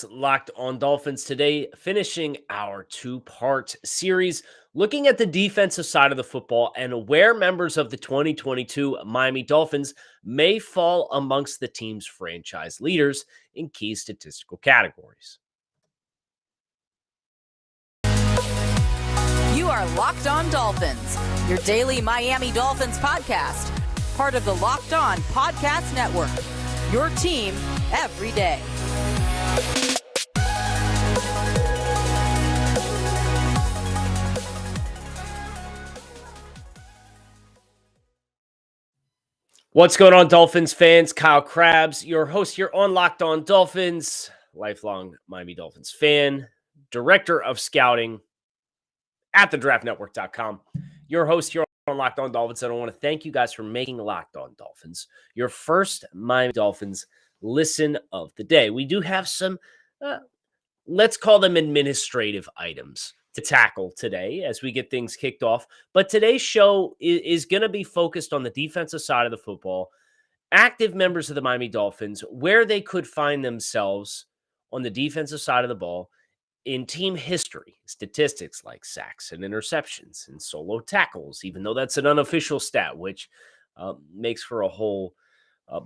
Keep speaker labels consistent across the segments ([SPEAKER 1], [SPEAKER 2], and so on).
[SPEAKER 1] Locked On Dolphins today, finishing our two-part series looking at the defensive side of the football and where members of the 2022 Miami Dolphins may fall amongst the team's franchise leaders in key statistical categories.
[SPEAKER 2] You are Locked On Dolphins, your daily Miami Dolphins podcast, part of the Locked On Podcast Network, your team every day.
[SPEAKER 1] What's going on, Dolphins fans? Kyle Krabs, your host here on Locked On Dolphins, lifelong Miami Dolphins fan, director of scouting at thedraftnetwork.com. Your host here on Locked On Dolphins, and I want to thank you guys for making Locked On Dolphins your first Miami Dolphins listen of the day. We do have some, let's call them administrative items to tackle today as we get things kicked off. But today's show is going to be focused on the defensive side of the football, active members of the Miami Dolphins, where they could find themselves on the defensive side of the ball in team history, statistics like sacks and interceptions and solo tackles, even though that's an unofficial stat, which makes for a whole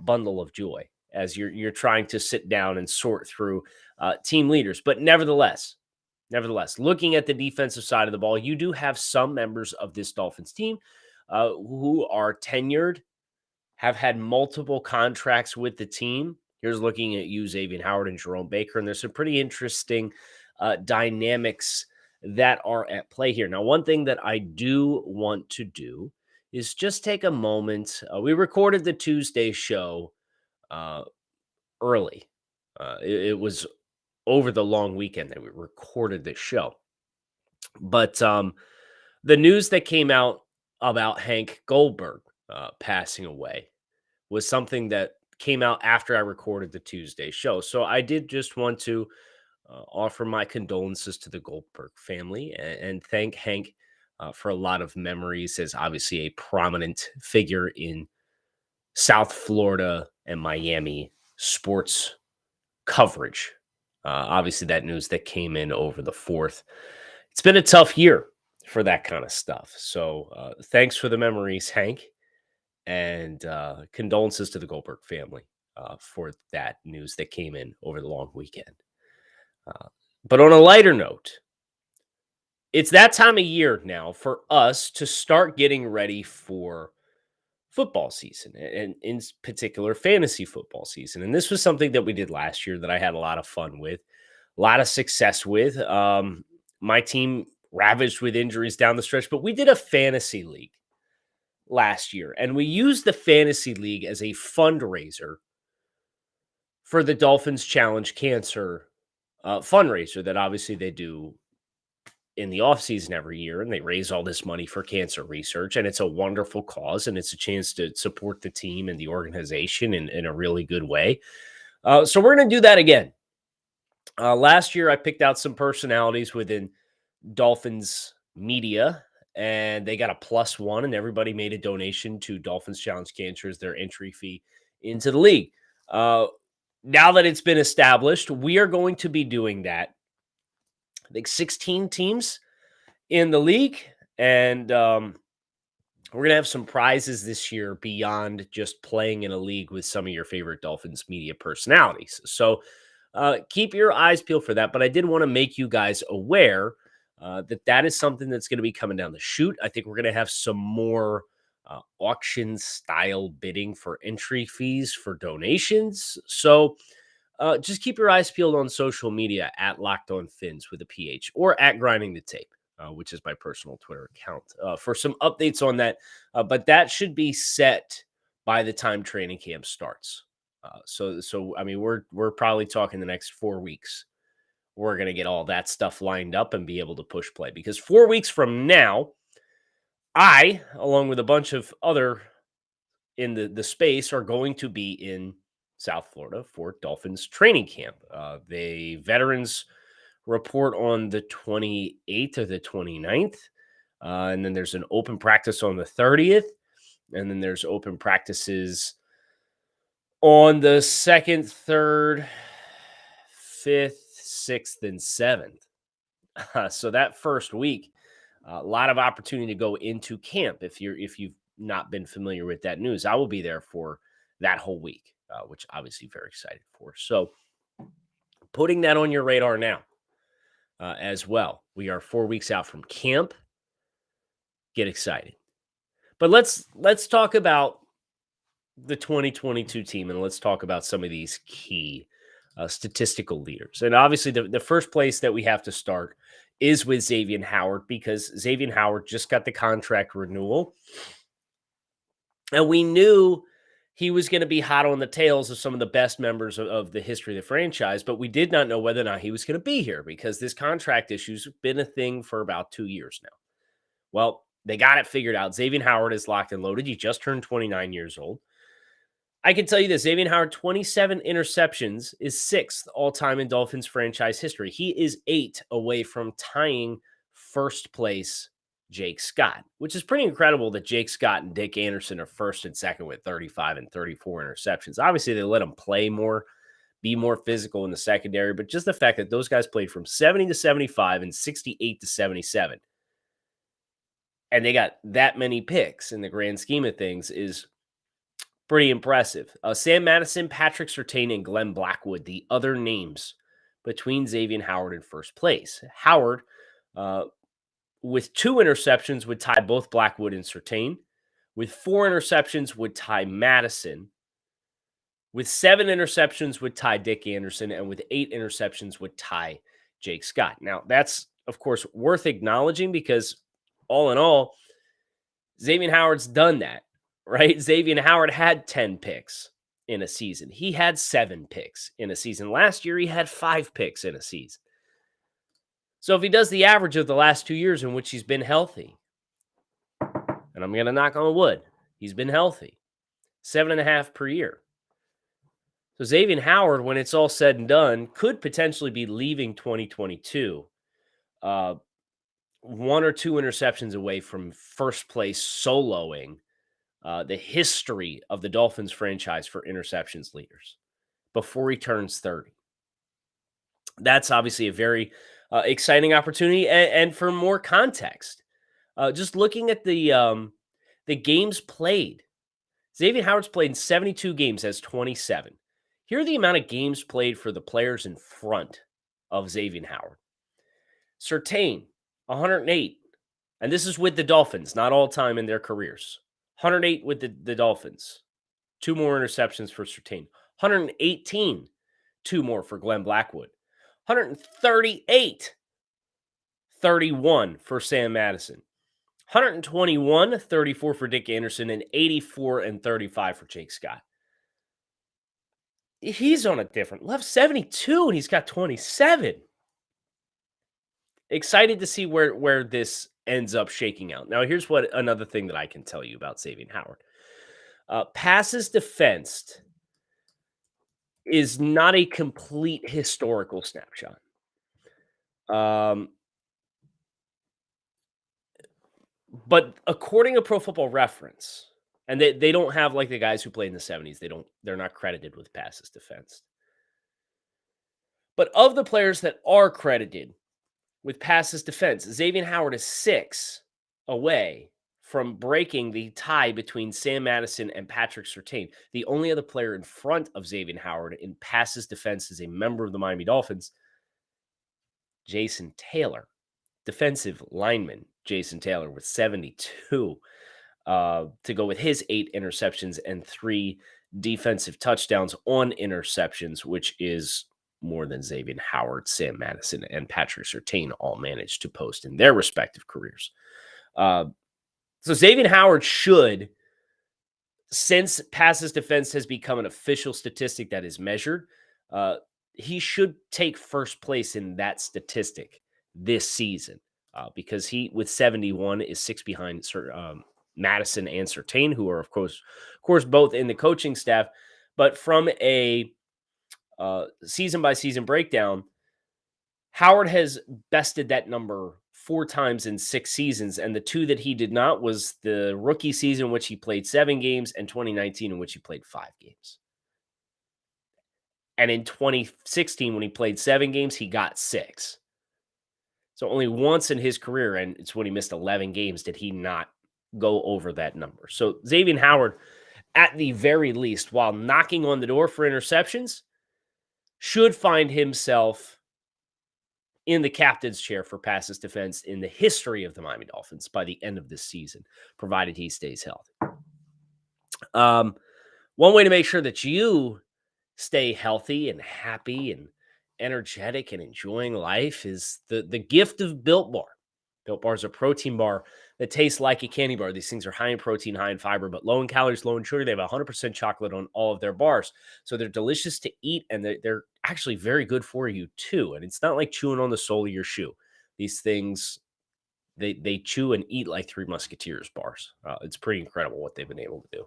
[SPEAKER 1] bundle of joy as you're trying to sit down and sort through team leaders. But nevertheless, looking at the defensive side of the ball, you do have some members of this Dolphins team who are tenured, have had multiple contracts with the team. Here's looking at you, Xavien Howard and Jerome Baker, and there's some pretty interesting dynamics that are at play here. Now, one thing that I do want to do is just take a moment. We recorded the Tuesday show early. It was over the long weekend that we recorded this show. But the news that came out about Hank Goldberg passing away was something that came out after I recorded the Tuesday show. So I did just want to offer my condolences to the Goldberg family and thank Hank for a lot of memories as obviously a prominent figure in South Florida and Miami sports coverage. Obviously, that news that came in over the 4th. It's been a tough year for that kind of stuff. So thanks for the memories, Hank, and condolences to the Goldberg family for that news that came in over the long weekend. But on a lighter note, it's that time of year now for us to start getting ready for football season, and in particular fantasy football season. And this was something that we did last year that I had a lot of fun with, a lot of success with. My team ravaged with injuries down the stretch, but we did a fantasy league last year, and we used the fantasy league as a fundraiser for the Dolphins Challenge Cancer fundraiser that obviously they do in the offseason every year, and they raise all this money for cancer research, and it's a wonderful cause, and it's a chance to support the team and the organization in a really good way. So we're going to do that again. Last year, I picked out some personalities within Dolphins media, and they got a +1, and everybody made a donation to Dolphins Challenge Cancer as their entry fee into the league. Now that it's been established, we are going to be doing that. I think 16 teams in the league, and we're going to have some prizes this year beyond just playing in a league with some of your favorite Dolphins media personalities. So keep your eyes peeled for that, but I did want to make you guys aware that is something that's going to be coming down the chute. I think we're going to have some more auction-style bidding for entry fees for donations. So just keep your eyes peeled on social media at Locked On Fins with a PH or at Grinding the Tape, which is my personal Twitter account, for some updates on that. But that should be set by the time training camp starts. So I mean, we're probably talking the next 4 weeks. We're going to get all that stuff lined up and be able to push play, because 4 weeks from now, I, along with a bunch of other in the space, are going to be in South Florida for Dolphins training camp. The veterans report on the 28th or the 29th. And then there's an open practice on the 30th. And then there's open practices on the 2nd, 3rd, 5th, 6th, and 7th. So that first week, a lot of opportunity to go into camp. If you've not been familiar with that news, I will be there for that whole week, which obviously very excited for. So putting that on your radar now as well. We are 4 weeks out from camp. Get excited. But let's talk about the 2022 team, and let's talk about some of these key statistical leaders. And obviously, the first place that we have to start is with Xavien Howard, because Xavien Howard just got the contract renewal. And we knew he was going to be hot on the tails of some of the best members of the history of the franchise, but we did not know whether or not he was going to be here, because this contract issue's been a thing for about 2 years now. Well, they got it figured out. Xavien Howard is locked and loaded. He just turned 29 years old. I can tell you this, Xavien Howard, 27 interceptions, is 6th all-time in Dolphins franchise history. He is 8 away from tying first place Jake Scott, which is pretty incredible that Jake Scott and Dick Anderson are first and second with 35 and 34 interceptions. Obviously, they let them play more, be more physical in the secondary, but just the fact that those guys played from 70 to 75 and 68 to 77, and they got that many picks in the grand scheme of things is pretty impressive. Sam Madison, Patrick Surtain, and Glenn Blackwood, the other names between Xavien Howard in first place. Howard, with 2 interceptions, would tie both Blackwood and Surtain. With 4 interceptions, would tie Madison. With 7 interceptions, would tie Dick Anderson. And with 8 interceptions, would tie Jake Scott. Now, that's, of course, worth acknowledging, because all in all, Xavien Howard's done that. Right? Xavien Howard had 10 picks in a season. He had 7 picks in a season. Last year, he had 5 picks in a season. So if he does the average of the last 2 years in which he's been healthy, and I'm going to knock on wood, he's been healthy, 7.5 per year. So Xavien Howard, when it's all said and done, could potentially be leaving 2022 1 or 2 interceptions away from first place soloing the history of the Dolphins franchise for interceptions leaders before he turns 30. That's obviously a very exciting opportunity. And for more context, just looking at the games played, Xavien Howard's played in 72 games, as 27. Here are the amount of games played for the players in front of Xavien Howard. Surtain, 108. And this is with the Dolphins, not all time in their careers. 108 with the Dolphins. 2 more interceptions for Surtain. 118. 2 more for Glenn Blackwood. 138. 31 for Sam Madison. 121. 34 for Dick Anderson. And 84 and 35 for Jake Scott. He's on a different level. 72 and he's got 27. Excited to see where this ends up shaking out. Now, here's another thing that I can tell you about Xavien Howard. Passes defensed is not a complete historical snapshot. But according to Pro Football Reference, and they don't have like the guys who played in the 70s, they're not credited with passes defensed. But of the players that are credited with passes defense, Xavien Howard is 6 away from breaking the tie between Sam Madison and Patrick Surtain. The only other player in front of Xavien Howard in passes defense is a member of the Miami Dolphins, Jason Taylor, defensive lineman Jason Taylor, with 72 to go with his 8 interceptions and 3 defensive touchdowns on interceptions, which is more than Xavien Howard, Sam Madison, and Patrick Surtain all managed to post in their respective careers. So Xavien Howard should, since passes defense has become an official statistic that is measured, he should take first place in that statistic this season, because he, with 71, is 6 behind Madison and Surtain, who are, of course, both in the coaching staff. But from a season-by-season breakdown, Howard has bested that number 4 times in 6 seasons, and the 2 that he did not was the rookie season in which he played 7 games and 2019 in which he played 5 games. And in 2016, when he played 7 games, he got 6. So only once in his career, and it's when he missed 11 games, did he not go over that number. So Xavien Howard, at the very least, while knocking on the door for interceptions, should find himself in the captain's chair for passes defense in the history of the Miami Dolphins by the end of this season, provided he stays healthy. One way to make sure that you stay healthy and happy and energetic and enjoying life is the gift of Built Bar. Built Bar is a protein bar that tastes like a candy bar. These things are high in protein, high in fiber, but low in calories, low in sugar. They have 100% chocolate on all of their bars. So they're delicious to eat, and they're actually very good for you too. And it's not like chewing on the sole of your shoe. These things, they chew and eat like Three Musketeers bars. It's pretty incredible what they've been able to do.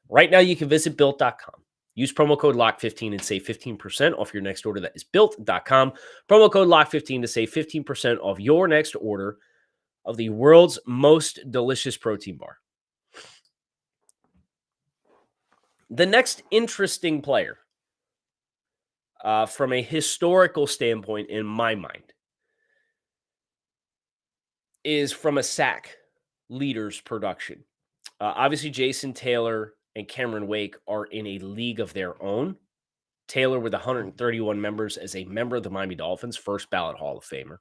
[SPEAKER 1] Right now, you can visit Built.com. Use promo code LOCK15 and save 15% off your next order. That is Built.com. Promo code LOCK15 to save 15% off your next order of the world's most delicious protein bar. The next interesting player, from a historical standpoint in my mind, is from a sack leaders production. Obviously, Jason Taylor and Cameron Wake are in a league of their own. Taylor with 131 members as a member of the Miami Dolphins, first ballot Hall of Famer.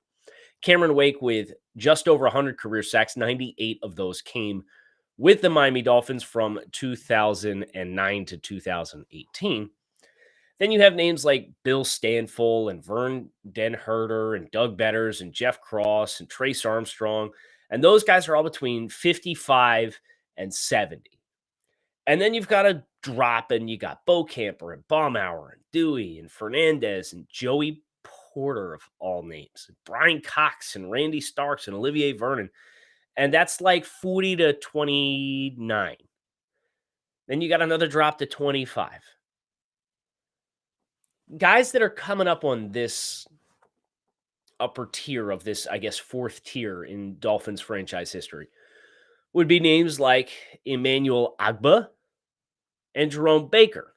[SPEAKER 1] Cameron Wake with just over 100 career sacks, 98 of those came with the Miami Dolphins from 2009 to 2018. Then you have names like Bill Stanfull and Vern Den-Herder and Doug Betters and Jeff Cross and Trace Armstrong. And those guys are all between 55 and 70. And then you've got a drop, and you got Bo Camper and Baumauer and Dewey and Fernandez and Joey Porter of all names, Brian Cox and Randy Starks and Olivier Vernon. And that's like 40 to 29. Then you got another drop to 25. Guys that are coming up on this upper tier of this, I guess, fourth tier in Dolphins franchise history would be names like Emmanuel Ogbah and Jerome Baker.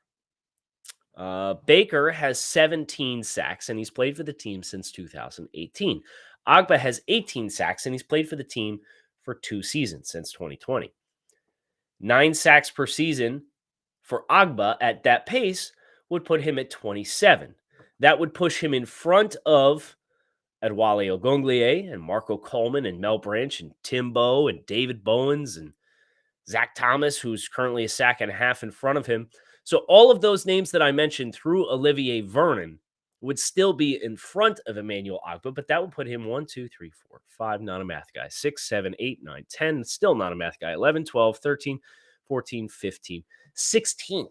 [SPEAKER 1] Baker has 17 sacks, and he's played for the team since 2018. Ogbah has 18 sacks, and he's played for the team for 2 seasons since 2020. 9 sacks per season for Ogbah at that pace would put him at 27. That would push him in front of Adwale Ogunleye and Marco Coleman and Mel Branch and Timbo and David Bowens and Zach Thomas, who's currently a sack and a half in front of him. So all of those names that I mentioned through Olivier Vernon would still be in front of Emmanuel Ogbah, but that would put him 1, 2, 3, 4, 5, not a math guy, 6, 7, 8, 9, 10, still not a math guy, 11, 12, 13, 14, 15, 16th.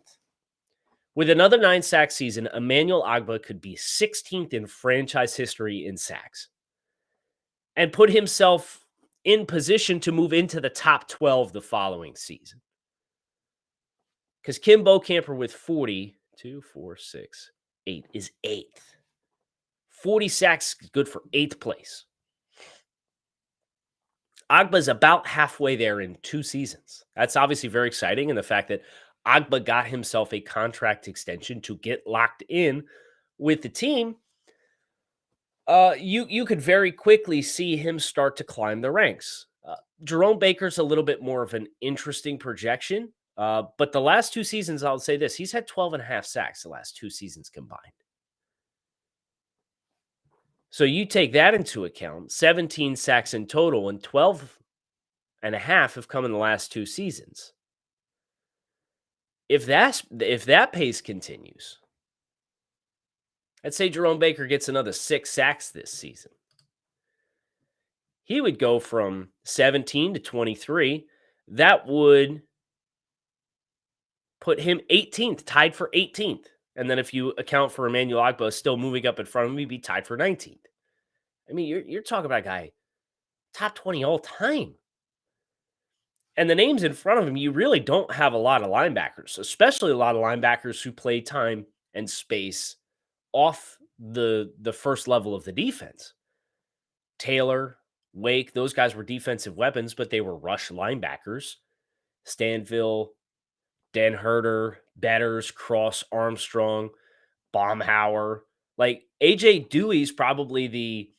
[SPEAKER 1] With another 9-sack season, Emmanuel Ogbah could be 16th in franchise history in sacks and put himself in position to move into the top 12 the following season. Because Kim Bokamper with 40, 2, 4, 6, 8 is 8th. 40 sacks is good for 8th place. Ogbah's about halfway there in 2 seasons. That's obviously very exciting. And the fact that Ogbah got himself a contract extension to get locked in with the team, you could very quickly see him start to climb the ranks. Jerome Baker's a little bit more of an interesting projection, but the last 2 seasons, I'll say this, he's had 12 and a half sacks the last 2 seasons combined. So you take that into account, 17 sacks in total, and 12 and a half have come in the last 2 seasons. If that pace continues, I'd say Jerome Baker gets another 6 sacks this season. He would go from 17 to 23. That would put him 18th, tied for 18th. And then if you account for Emmanuel Ogbah still moving up in front of him, he'd be tied for 19th. I mean, you're talking about a guy, top 20 all time. And the names in front of him, you really don't have a lot of linebackers, especially a lot of linebackers who play time and space off the first level of the defense. Taylor, Wake, those guys were defensive weapons, but they were rush linebackers. Stanville, Den-Herder, Betters, Cross, Armstrong, Baumhauer. Like AJ Dewey's probably the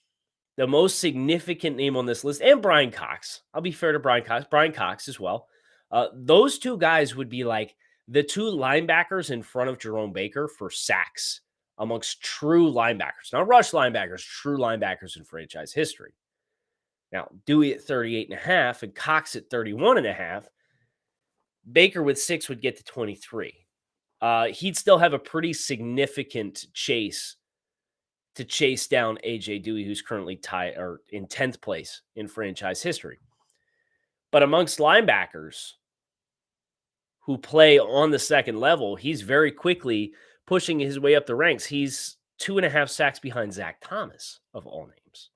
[SPEAKER 1] most significant name on this list, and Brian Cox. I'll be fair to Brian Cox as well. Those two guys would be like the two linebackers in front of Jerome Baker for sacks amongst true linebackers. Not rush linebackers, true linebackers in franchise history. Now, Dewey at 38.5 and Cox at 31.5. Baker with 6 would get to 23. He'd still have a pretty significant chase to chase down AJ Dewey, who's currently tied or in 10th place in franchise history. But amongst linebackers who play on the second level, he's very quickly pushing his way up the ranks. He's 2.5 sacks behind Zach Thomas, of all names.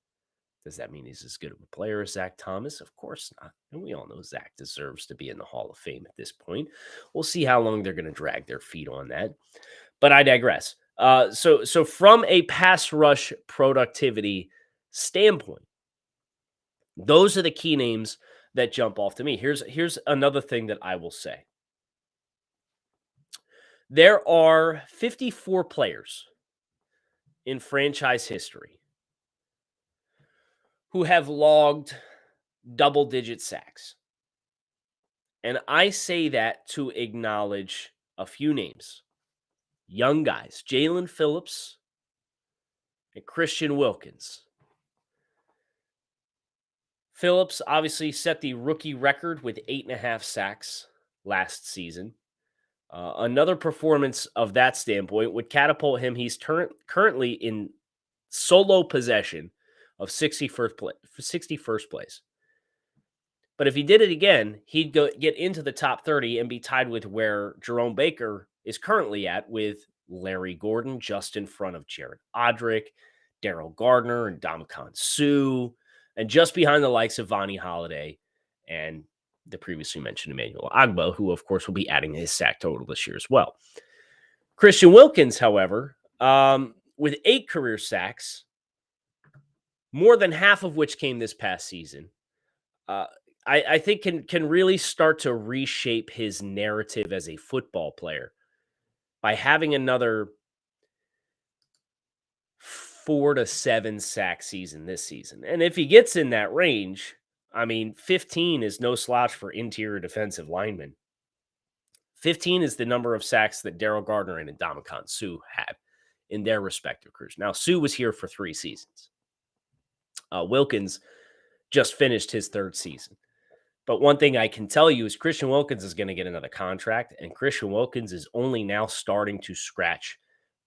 [SPEAKER 1] Does that mean he's as good of a player as Zach Thomas? Of course not. And we all know Zach deserves to be in the Hall of Fame at this point. We'll see how long they're going to drag their feet on that. But I digress. So from a pass rush productivity standpoint, those are the key names that jump off to me. Here's another thing that I will say. There are 54 players in franchise history who have logged double-digit sacks. And I say that to acknowledge a few names. Young guys, Jalen Phillips and Christian Wilkins. Phillips obviously set the rookie record with 8.5 sacks last season. Another performance of that standpoint would catapult him. He's currently in solo possession of 61st place. But if he did it again, he'd get into the top 30 and be tied with where Jerome Baker is currently at, with Larry Gordon just in front of Jared Odrick, Daryl Gardner, and Ndamukong Suh, and just behind the likes of Vonnie Holiday and the previously mentioned Emmanuel Ogbah, who, of course, will be adding his sack total this year as well. Christian Wilkins, however, with 8 career sacks, more than half of which came this past season, I think can really start to reshape his narrative as a football player by having another 4 to 7 sack season this season. And if he gets in that range, I mean, 15 is no slouch for interior defensive linemen. 15 is the number of sacks that Daryl Gardner and Ndamukong Suh had in their respective careers. Now, Suh was here for 3 seasons. Wilkins just finished his 3rd season. But one thing I can tell you is Christian Wilkins is going to get another contract, and Christian Wilkins is only now starting to scratch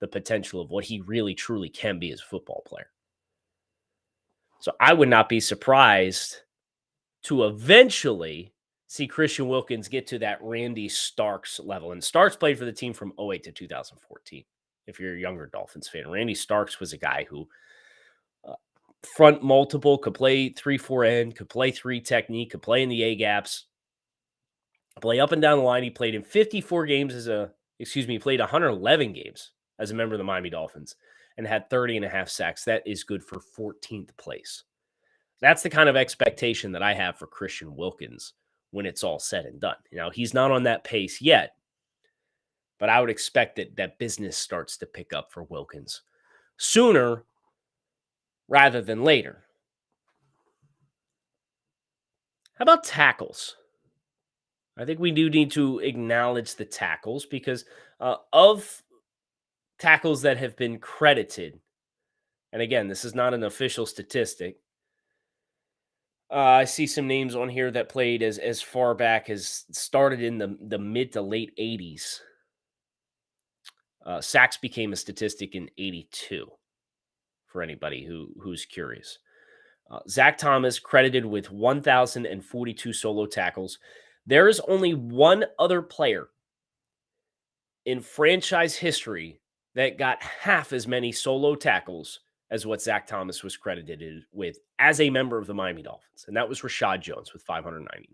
[SPEAKER 1] the potential of what he really, truly can be as a football player. So I would not be surprised to eventually see Christian Wilkins get to that Randy Starks level. And Starks played for the team from 2008 to 2014. If you're a younger Dolphins fan, Randy Starks was a guy who front multiple, could play 3-4 end, could play 3 technique, could play in the A-gaps, play up and down the line. He played in 54 games he played 111 games as a member of the Miami Dolphins and had 30.5 sacks. That is good for 14th place. That's the kind of expectation that I have for Christian Wilkins when it's all said and done. Now, he's not on that pace yet, but I would expect that business starts to pick up for Wilkins sooner rather than later. How about tackles? I think we do need to acknowledge the tackles because of tackles that have been credited, and again, this is not an official statistic. I see some names on here that played as far back as started in the mid to late 80s. Sacks became a statistic in 82. For anybody who's curious. Zach Thomas credited with 1,042 solo tackles. There is only one other player in franchise history that got half as many solo tackles as what Zach Thomas was credited with as a member of the Miami Dolphins, and that was Rashad Jones with 599.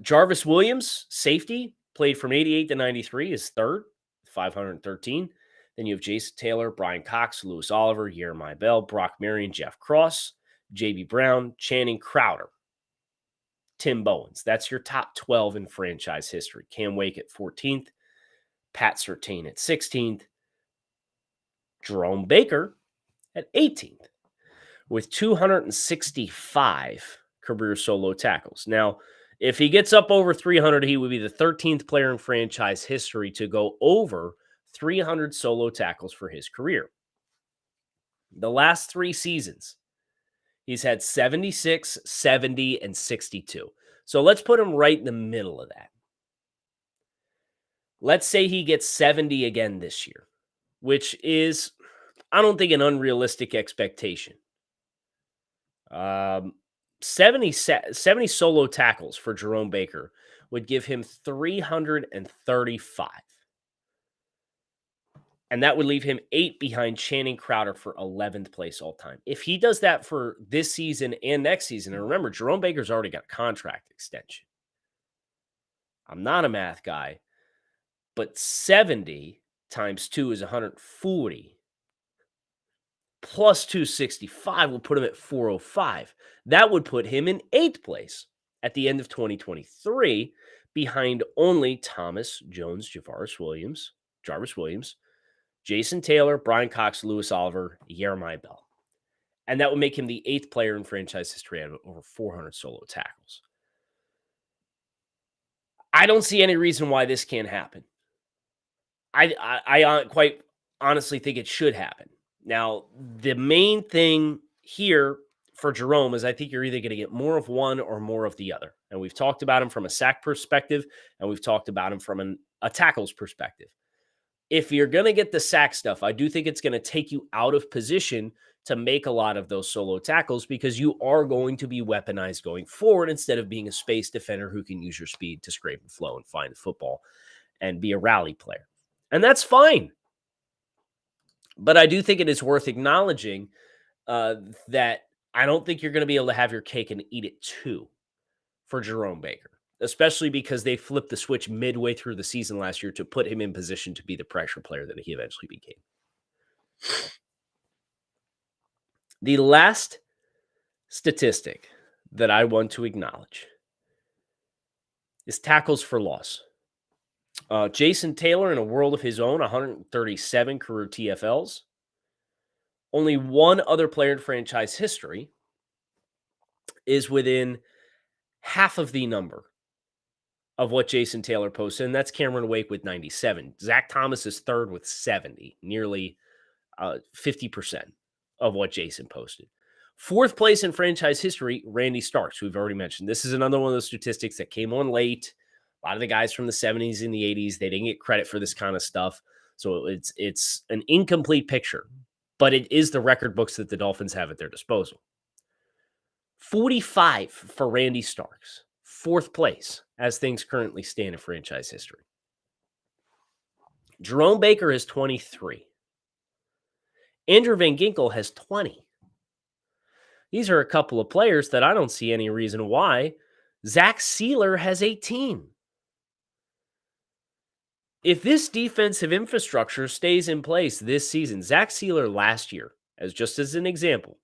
[SPEAKER 1] Jarvis Williams, safety, played from 88 to 93, is 3rd, 513. Then you have Jason Taylor, Brian Cox, Lewis Oliver, Jeremiah Bell, Brock Marion, Jeff Cross, J.B. Brown, Channing Crowder, Tim Bowens. That's your top 12 in franchise history. Cam Wake at 14th, Pat Surtain at 16th, Jerome Baker at 18th with 265 career solo tackles. Now, if he gets up over 300, he would be the 13th player in franchise history to go over 300 solo tackles for his career. The last 3 seasons, he's had 76, 70, and 62. So let's put him right in the middle of that. Let's say he gets 70 again this year, which is, I don't think, an unrealistic expectation. 70 solo tackles for Jerome Baker would give him 335. And that would leave him 8 behind Channing Crowder for 11th place all time. If he does that for this season and next season, and remember, Jerome Baker's already got a contract extension. I'm not a math guy, but 70 times 2 is 140. Plus 265 will put him at 405. That would put him in 8th place at the end of 2023, behind only Thomas Jones, Jarvis Williams, Jason Taylor, Brian Cox, Lewis Oliver, Jeremiah Bell. And that would make him the 8th player in franchise history to have over 400 solo tackles. I don't see any reason why this can't happen. I quite honestly think it should happen. Now, the main thing here for Jerome is I think you're either going to get more of one or more of the other. And we've talked about him from a sack perspective, and we've talked about him from a tackles perspective. If you're going to get the sack stuff, I do think it's going to take you out of position to make a lot of those solo tackles, because you are going to be weaponized going forward instead of being a space defender who can use your speed to scrape and flow and find the football and be a rally player. And that's fine. But I do think it is worth acknowledging that I don't think you're going to be able to have your cake and eat it too for Jerome Baker, especially because they flipped the switch midway through the season last year to put him in position to be the pressure player that he eventually became. The last statistic that I want to acknowledge is tackles for loss. Jason Taylor, in a world of his own, 137 career TFLs. Only one other player in franchise history is within half of the number of what Jason Taylor posted, and that's Cameron Wake with 97. Zach Thomas is third with 70, nearly 50% of what Jason posted. 4th place in franchise history, Randy Starks, who we've already mentioned. This is another one of those statistics that came on late. A lot of the guys from the 70s and the 80s, they didn't get credit for this kind of stuff. So it's an incomplete picture, but it is the record books that the Dolphins have at their disposal. 45 for Randy Starks, 4th place as things currently stand in franchise history. Jerome Baker has 23. Andrew Van Ginkel has 20. These are a couple of players that I don't see any reason why. Zach Sealer has 18. If this defensive infrastructure stays in place this season, Zach Sealer last year, just as an example,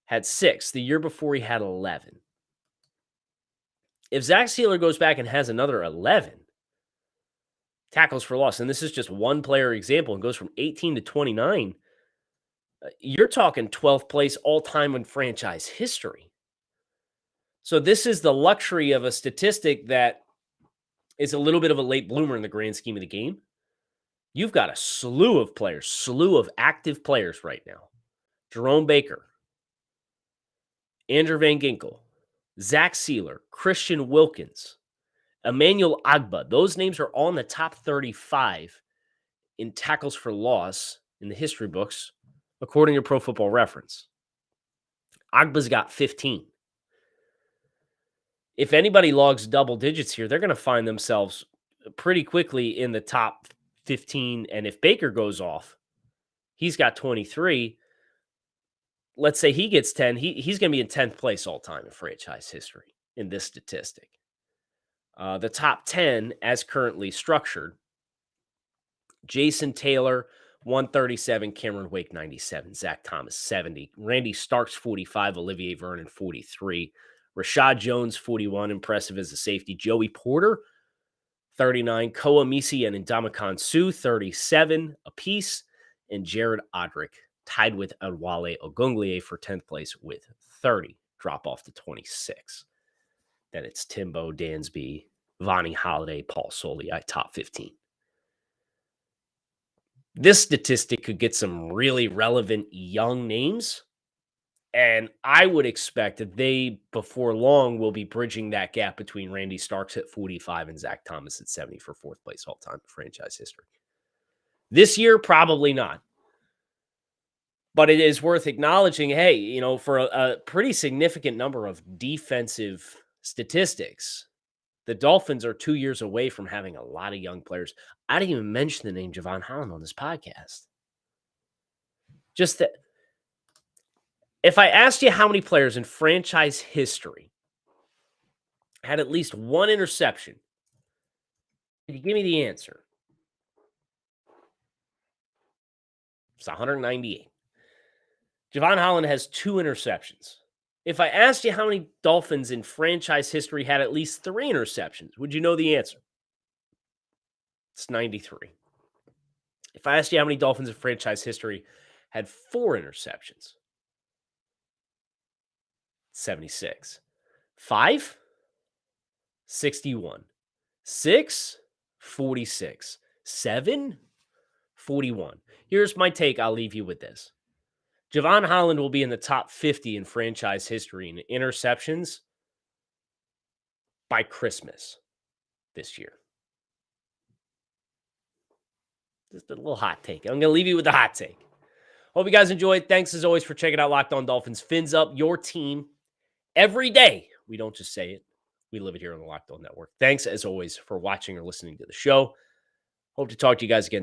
[SPEAKER 1] had 6. The year before he had 11. If Zach Sealer goes back and has another 11 tackles for loss, and this is just one player example, and goes from 18 to 29, you're talking 12th place all-time in franchise history. So this is the luxury of a statistic that is a little bit of a late bloomer in the grand scheme of the game. You've got a slew of active players right now. Jerome Baker, Andrew Van Ginkel, Zach Sealer, Christian Wilkins, Emmanuel Ogbah. Those names are all in the top 35 in tackles for loss in the history books, according to Pro Football Reference. Ogbah's got 15. If anybody logs double digits here, they're going to find themselves pretty quickly in the top 15. And if Baker goes off, he's got 23. Let's say he gets 10. He's going to be in 10th place all time in franchise history in this statistic. The top 10, as currently structured, Jason Taylor, 137, Cameron Wake, 97, Zach Thomas, 70, Randy Starks, 45, Olivier Vernon, 43, Rashad Jones, 41, impressive as a safety, Joey Porter, 39, Koa Misi and Ndamukong Suh, 37 apiece, and Jared Odrick tied with Adwale Ogunleye for 10th place with 30, drop off to 26. Then it's Timbo, Dansby, Vonnie Holiday, Paul Soliai, top 15. This statistic could get some really relevant young names, and I would expect that they, before long, will be bridging that gap between Randy Starks at 45 and Zach Thomas at 70 for 4th place all-time franchise history. This year, probably not. But it is worth acknowledging, hey, for a pretty significant number of defensive statistics, the Dolphins are 2 years away from having a lot of young players. I didn't even mention the name Xavien Howard on this podcast. Just that, if I asked you how many players in franchise history had at least one interception, could you give me the answer? It's 198. Xavien Howard has 2 interceptions. If I asked you how many Dolphins in franchise history had at least 3 interceptions, would you know the answer? It's 93. If I asked you how many Dolphins in franchise history had 4 interceptions, 76. 5, 61. 6, 46. 7, 41. Here's my take. I'll leave you with this. Xavien Howard will be in the top 50 in franchise history in interceptions by Christmas this year. Just a little hot take. I'm going to leave you with the hot take. Hope you guys enjoyed. Thanks as always for checking out Locked On Dolphins. Fins up your team every day. We don't just say it. We live it here on the Locked On Network. Thanks as always for watching or listening to the show. Hope to talk to you guys again